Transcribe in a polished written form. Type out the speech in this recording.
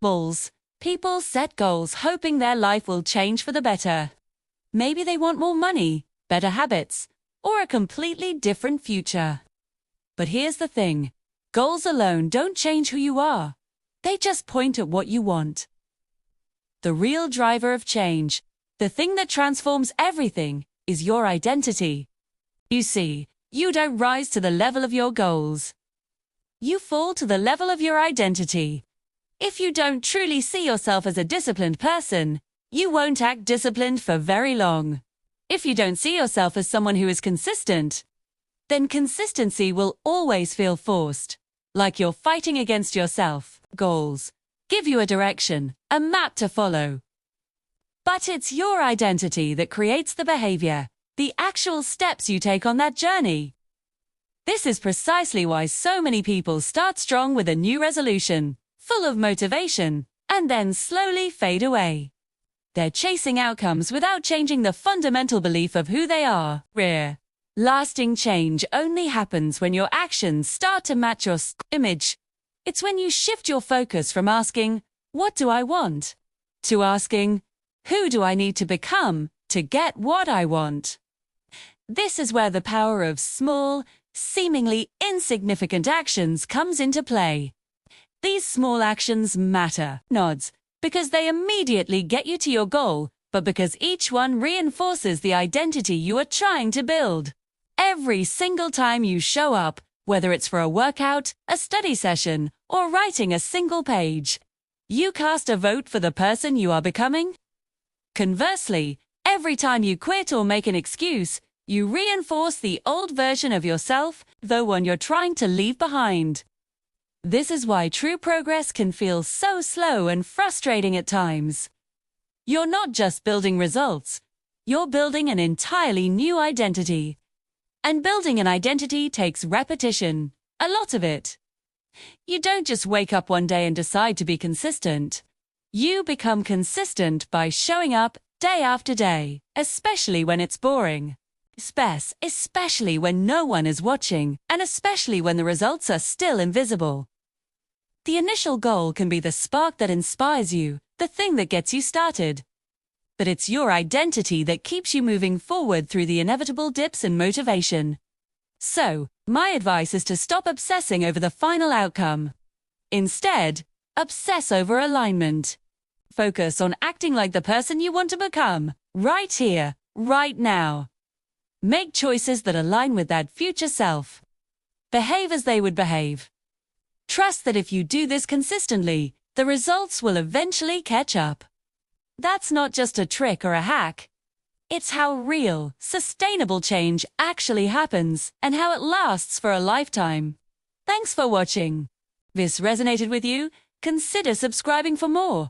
Goals. People set goals hoping their life will change for the better. Maybe they want more money, better habits, or a completely different future. But here's the thing. Goals alone don't change who you are. They just point at what you want. The real driver of change, the thing that transforms everything, is your identity. You see, you don't rise to the level of your goals. You fall to the level of your identity. If you don't truly see yourself as a disciplined person, you won't act disciplined for very long. If you don't see yourself as someone who is consistent, then consistency will always feel forced, like you're fighting against yourself. Goals give you a direction, a map to follow. But it's your identity that creates the behavior, the actual steps you take on that journey. This is precisely why so many people start strong with a new resolution, full of motivation, and then slowly fade away. They're chasing outcomes without changing the fundamental belief of who they are. Lasting change only happens when your actions start to match your image. It's when you shift your focus from asking, "What do I want?" to asking, "Who do I need to become to get what I want?" This is where the power of small, seemingly insignificant actions comes into play. These small actions matter, not because they immediately get you to your goal, but because each one reinforces the identity you are trying to build. Every single time you show up, whether it's for a workout, a study session, or writing a single page, you cast a vote for the person you are becoming. Conversely, every time you quit or make an excuse, you reinforce the old version of yourself, the one you're trying to leave behind. This is why true progress can feel so slow and frustrating at times. You're not just building results, you're building an entirely new identity. And building an identity takes repetition, a lot of it. You don't just wake up one day and decide to be consistent. You become consistent by showing up day after day, especially when it's boring. Especially when no one is watching, and especially when the results are still invisible. The initial goal can be the spark that inspires you, the thing that gets you started. But it's your identity that keeps you moving forward through the inevitable dips in motivation. So, my advice is to stop obsessing over the final outcome. Instead, obsess over alignment. Focus on acting like the person you want to become, right here, right now. Make choices that align with that future self. Behave as they would behave. Trust that if you do this consistently, the results will eventually catch up. That's not just a trick or a hack. It's how real, sustainable change actually happens and how it lasts for a lifetime. Thanks for watching. If this resonated with you, consider subscribing for more.